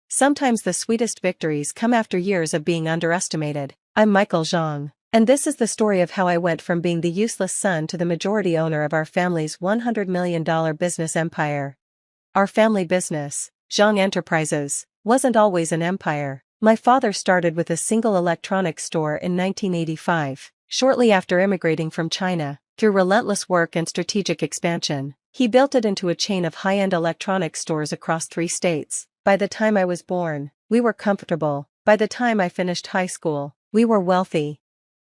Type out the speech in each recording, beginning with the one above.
Sometimes the sweetest victories come after years of being underestimated. I'm Michael Zhang, and this is the story of how I went from being the useless son to the majority owner of our family's $100 million business empire. Our family business, Zhang Enterprises, wasn't always an empire. My father started with a single electronics store in 1985, shortly after immigrating from China. Through relentless work and strategic expansion, he built it into a chain of high-end electronics stores across 3 states. By the time I was born, we were comfortable. By the time I finished high school, we were wealthy.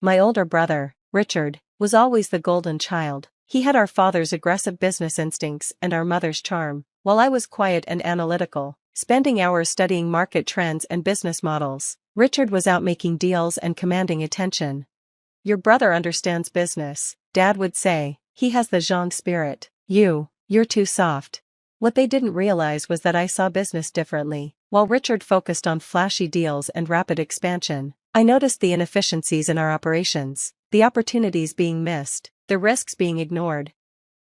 My older brother, Richard, was always the golden child. He had our father's aggressive business instincts and our mother's charm, while I was quiet and analytical, spending hours studying market trends and business models. Richard was out making deals and commanding attention. "Your brother understands business," Dad would say. "He has the Zhang spirit. You're too soft." What they didn't realize was that I saw business differently. While Richard focused on flashy deals and rapid expansion, I noticed the inefficiencies in our operations, the opportunities being missed, the risks being ignored.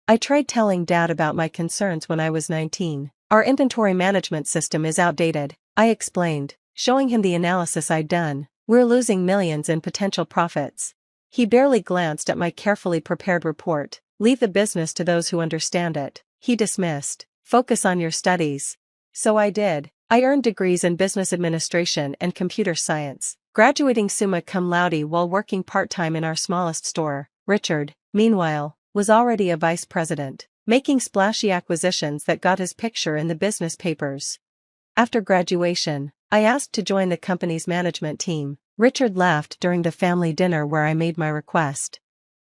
I tried telling Dad about my concerns when I was 19. "Our inventory management system is outdated," I explained, showing him the analysis I'd done. "We're losing millions in potential profits." He barely glanced at my carefully prepared report. "Leave the business to those who understand it," he dismissed. "Focus on your studies." So I did. I earned degrees in business administration and computer science, graduating summa cum laude while working part-time in our smallest store. Richard, meanwhile, was already a vice president, making splashy acquisitions that got his picture in the business papers. After graduation, I asked to join the company's management team. Richard laughed during the family dinner where I made my request.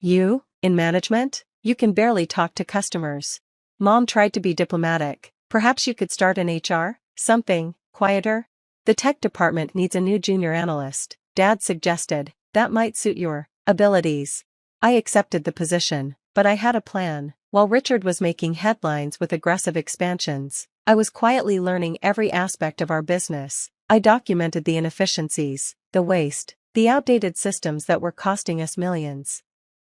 "You, in management? You can barely talk to customers." Mom tried to be diplomatic. "Perhaps you could start in HR? Something quieter?" "The tech department needs a new junior analyst," Dad suggested. "That might suit your abilities." I accepted the position, but I had a plan. While Richard was making headlines with aggressive expansions, I was quietly learning every aspect of our business. I documented the inefficiencies, the waste, the outdated systems that were costing us millions.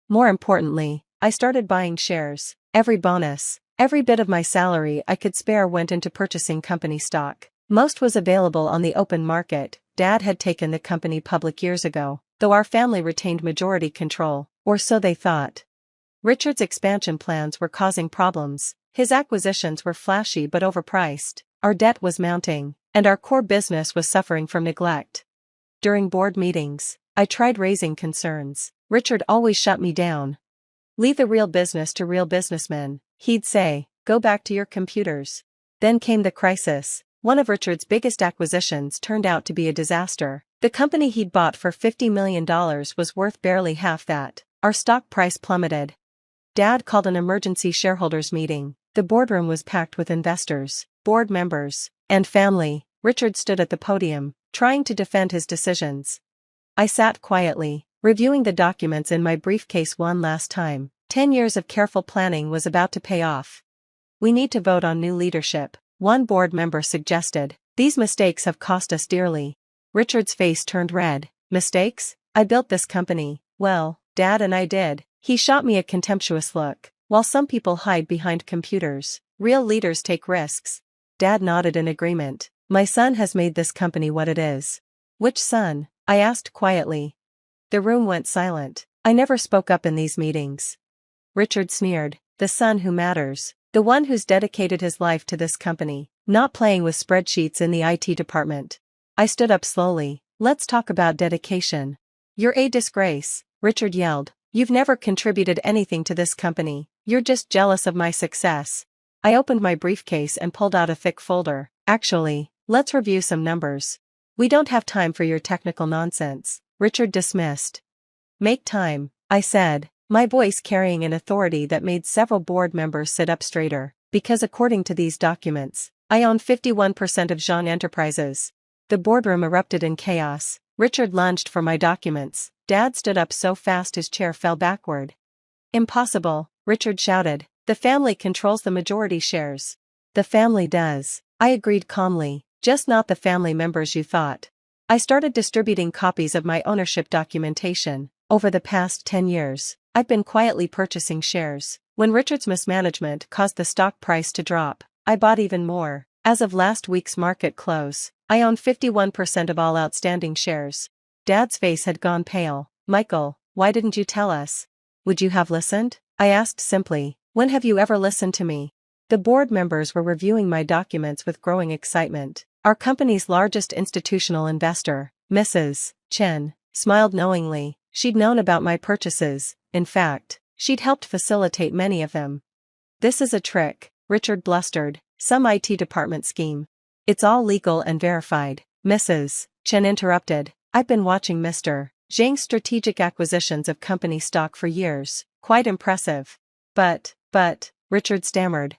More importantly, I started buying shares. Every bonus, every bit of my salary I could spare went into purchasing company stock. Most was available on the open market. Dad had taken the company public years ago, though our family retained majority control, or so they thought. Richard's expansion plans were causing problems. His acquisitions were flashy but overpriced. Our debt was mounting, and our core business was suffering from neglect. During board meetings, I tried raising concerns. Richard always shut me down. "Leave the real business to real businessmen," he'd say. "Go back to your computers." Then came the crisis. One of Richard's biggest acquisitions turned out to be a disaster. The company he'd bought for $50 million was worth barely half that. Our stock price plummeted. Dad called an emergency shareholders meeting. The boardroom was packed with investors, board members, and family. Richard stood at the podium, trying to defend his decisions. I sat quietly, reviewing the documents in my briefcase one last time. 10 years of careful planning was about to pay off. "We need to vote on new leadership," one board member suggested. "These mistakes have cost us dearly." Richard's face turned red. "Mistakes? I built this company." "Well, Dad and I did." He shot me a contemptuous look. "While some people hide behind computers, real leaders take risks." Dad nodded in agreement. "My son has made this company what it is." "Which son?" I asked quietly. The room went silent. I never spoke up in these meetings. Richard sneered. "The son who matters. The one who's dedicated his life to this company, not playing with spreadsheets in the IT department." I stood up slowly. "Let's talk about dedication." "You're a disgrace," Richard yelled. "You've never contributed anything to this company. You're just jealous of my success." I opened my briefcase and pulled out a thick folder. "Actually, let's review some numbers." "We don't have time for your technical nonsense," Richard dismissed. "Make time," I said, my voice carrying an authority that made several board members sit up straighter. "Because according to these documents, I own 51% of Zhang Enterprises." The boardroom erupted in chaos. Richard lunged for my documents. Dad stood up so fast his chair fell backward. "Impossible," Richard shouted. "The family controls the majority shares." "The family does," I agreed calmly. "Just not the family members you thought." I started distributing copies of my ownership documentation. Over the past 10 years, I've been quietly purchasing shares. When Richard's mismanagement caused the stock price to drop, I bought even more. As of last week's market close, I own 51% of all outstanding shares. Dad's face had gone pale. Michael, why didn't you tell us? Would you have listened? I asked simply. When have you ever listened to me? The board members were reviewing my documents with growing excitement. Our company's largest institutional investor, Mrs. Chen, smiled knowingly. She'd known about my purchases. In fact, she'd helped facilitate many of them. This is a trick, Richard blustered. Some IT department scheme. It's all legal and verified. Mrs. Chen interrupted. I've been watching Mr. Zhang's strategic acquisitions of company stock for years. Quite impressive. But, Richard stammered.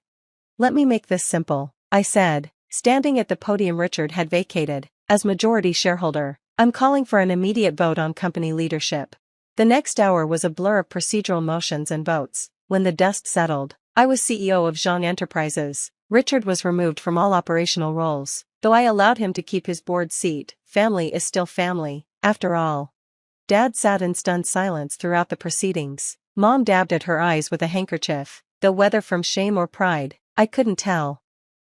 Let me make this simple, I said, standing at the podium Richard had vacated. As majority shareholder, I'm calling for an immediate vote on company leadership. The next hour was a blur of procedural motions and votes. When the dust settled, I was CEO of Zhang Enterprises. Richard was removed from all operational roles, though I allowed him to keep his board seat. Family is still family, after all. Dad sat in stunned silence throughout the proceedings. Mom dabbed at her eyes with a handkerchief, though whether from shame or pride, I couldn't tell.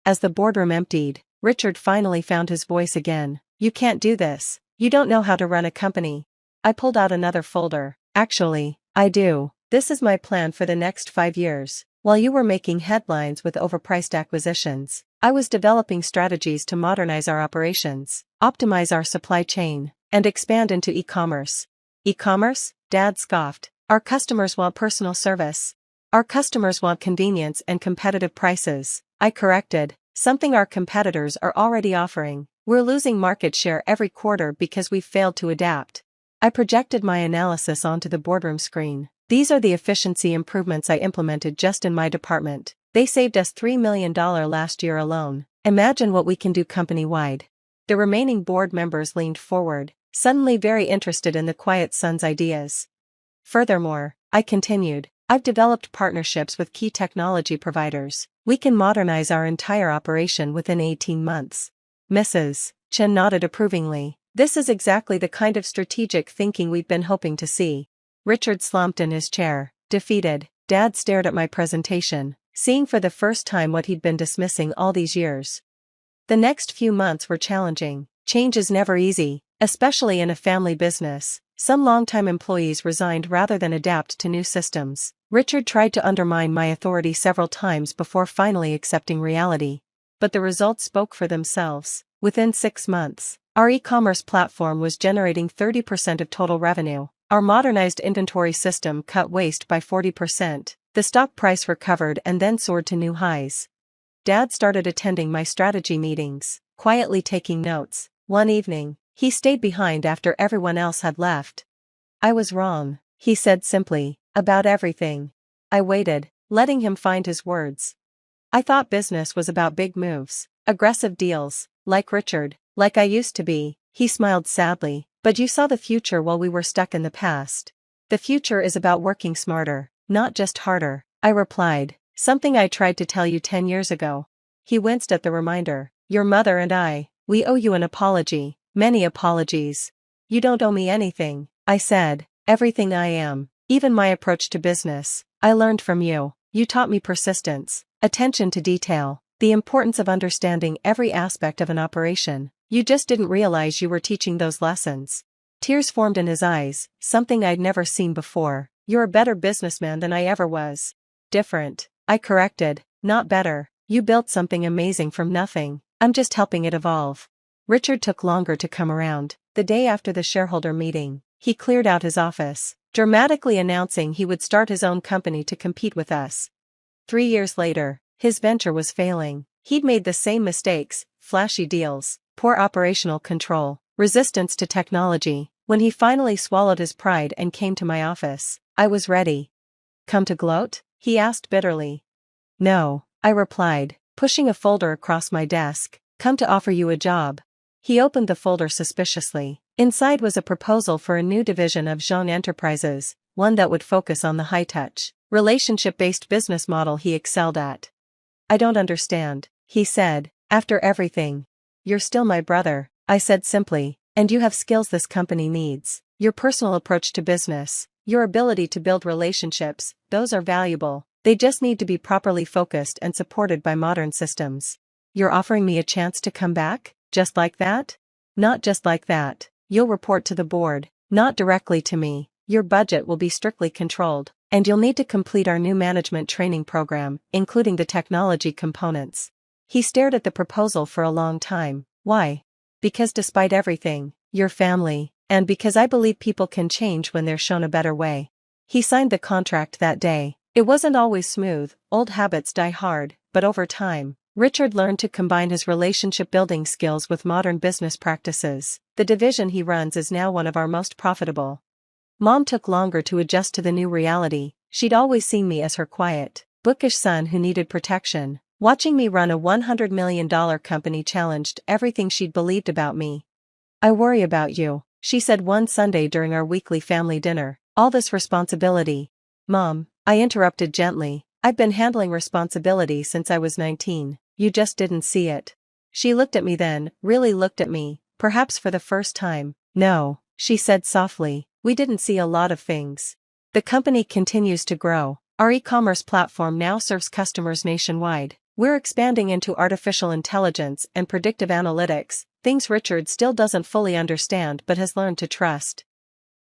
As the boardroom emptied, Richard finally found his voice again. You can't do this. You don't know how to run a company. I pulled out another folder. Actually, I do. This is my plan for the next 5 years. While you were making headlines with overpriced acquisitions, I was developing strategies to modernize our operations, optimize our supply chain, and expand into e-commerce. E-commerce? Dad scoffed. Our customers want personal service. Our customers want convenience and competitive prices. I corrected. Something our competitors are already offering. We're losing market share every quarter because we've failed to adapt. I projected my analysis onto the boardroom screen. These are the efficiency improvements I implemented just in my department. They saved us $3 million last year alone. Imagine what we can do company-wide. The remaining board members leaned forward, suddenly very interested in the quiet son's ideas. Furthermore, I continued, I've developed partnerships with key technology providers. We can modernize our entire operation within 18 months. Mrs. Chen nodded approvingly. This is exactly the kind of strategic thinking we've been hoping to see. Richard slumped in his chair, defeated. Dad stared at my presentation, seeing for the first time what he'd been dismissing all these years. The next few months were challenging. Change is never easy, especially in a family business. Some longtime employees resigned rather than adapt to new systems. Richard tried to undermine my authority several times before finally accepting reality. But the results spoke for themselves. Within 6 months, our e-commerce platform was generating 30% of total revenue. Our modernized inventory system cut waste by 40%. The stock price recovered and then soared to new highs. Dad started attending my strategy meetings, quietly taking notes. One evening, he stayed behind after everyone else had left. I was wrong, he said simply, about everything. I waited, letting him find his words. I thought business was about big moves, aggressive deals, like Richard, like I used to be. He smiled sadly. But you saw the future while we were stuck in the past. The future is about working smarter, not just harder, I replied, something I tried to tell you 10 years ago. He winced at the reminder. Your mother and I, we owe you an apology, many apologies. You don't owe me anything, I said, everything I am, even my approach to business, I learned from you. You taught me persistence, attention to detail, the importance of understanding every aspect of an operation. You just didn't realize you were teaching those lessons. Tears formed in his eyes, something I'd never seen before. You're a better businessman than I ever was. Different, I corrected, not better. You built something amazing from nothing. I'm just helping it evolve. Richard took longer to come around. The day after the shareholder meeting, he cleared out his office, dramatically announcing he would start his own company to compete with us. 3 years later, his venture was failing. He'd made the same mistakes, flashy deals, poor operational control, resistance to technology. When he finally swallowed his pride and came to my office, I was ready. Come to gloat? He asked bitterly. No, I replied, pushing a folder across my desk. Come to offer you a job. He opened the folder suspiciously. Inside was a proposal for a new division of Zhang Enterprises, one that would focus on the high-touch, relationship-based business model he excelled at. I don't understand, he said, after everything. You're still my brother, I said simply, and you have skills this company needs. Your personal approach to business, your ability to build relationships, those are valuable. They just need to be properly focused and supported by modern systems. You're offering me a chance to come back? Just like that? Not just like that. You'll report to the board, not directly to me. Your budget will be strictly controlled, and you'll need to complete our new management training program, including the technology components. He stared at the proposal for a long time. Why? Because despite everything, your family, and because I believe people can change when they're shown a better way. He signed the contract that day. It wasn't always smooth, old habits die hard, but over time, Richard learned to combine his relationship-building skills with modern business practices. The division he runs is now one of our most profitable. Mom took longer to adjust to the new reality. She'd always seen me as her quiet, bookish son who needed protection. Watching me run a $100 million company challenged everything she'd believed about me. I worry about you, she said one Sunday during our weekly family dinner. All this responsibility. Mom, I interrupted gently. I've been handling responsibility since I was 19. You just didn't see it. She looked at me then, really looked at me, perhaps for the first time. No, she said softly, we didn't see a lot of things. The company continues to grow. Our e-commerce platform now serves customers nationwide. We're expanding into artificial intelligence and predictive analytics, things Richard still doesn't fully understand but has learned to trust.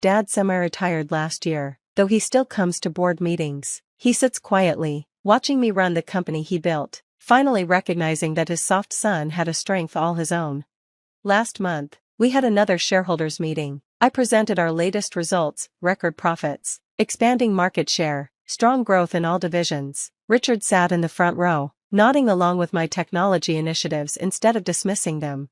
Dad semi-retired last year, though he still comes to board meetings. He sits quietly, watching me run the company he built, finally recognizing that his soft son had a strength all his own. Last month, we had another shareholders meeting. I presented our latest results, record profits, expanding market share, strong growth in all divisions. Richard sat in the front row, nodding along with my technology initiatives instead of dismissing them.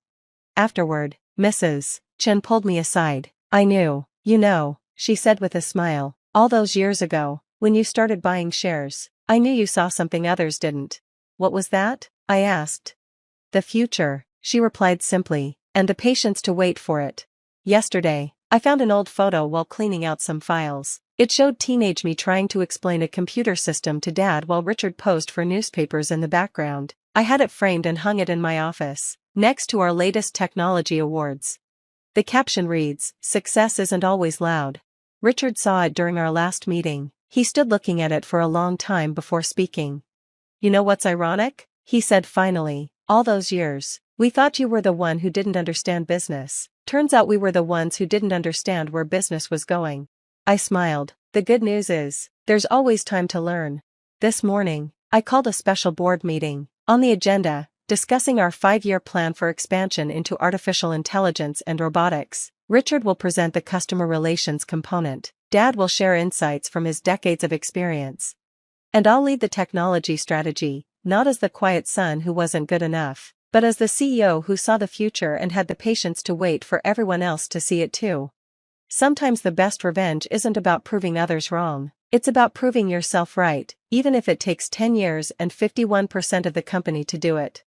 Afterward, Mrs. Chen pulled me aside. I knew, you know, she said with a smile, all those years ago, when you started buying shares, I knew you saw something others didn't. What was that? I asked. The future, she replied simply, and the patience to wait for it. Yesterday, I found an old photo while cleaning out some files. It showed teenage me trying to explain a computer system to Dad while Richard posed for newspapers in the background. I had it framed and hung it in my office, next to our latest technology awards. The caption reads, "Success isn't always loud." Richard saw it during our last meeting. He stood looking at it for a long time before speaking. You know what's ironic? He said finally, all those years, we thought you were the one who didn't understand business. Turns out we were the ones who didn't understand where business was going. I smiled. The good news is, there's always time to learn. This morning, I called a special board meeting. On the agenda, discussing our 5-year plan for expansion into artificial intelligence and robotics. Richard will present the customer relations component. Dad will share insights from his decades of experience. And I'll lead the technology strategy, not as the quiet son who wasn't good enough, but as the CEO who saw the future and had the patience to wait for everyone else to see it too. Sometimes the best revenge isn't about proving others wrong, it's about proving yourself right, even if it takes 10 years and 51% of the company to do it.